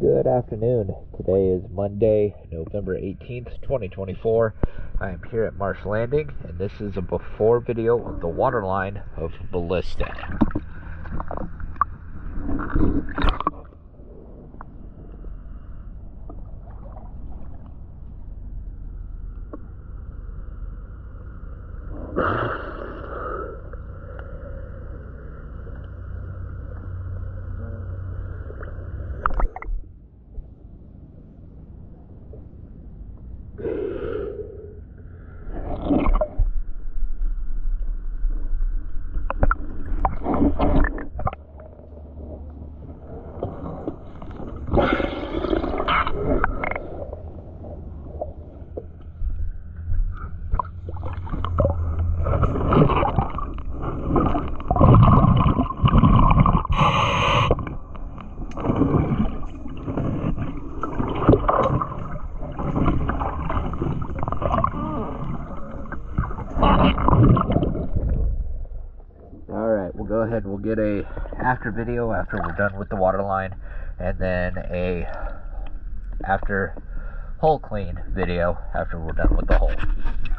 Good afternoon. Today is Monday, November 18th, 2024. I am here at Marsh Landing, and this is a before video of the water line of Billistic. Alright, we'll go ahead and we'll get a after video after we're done with the water line, and then a after hole clean video after we're done with the hole.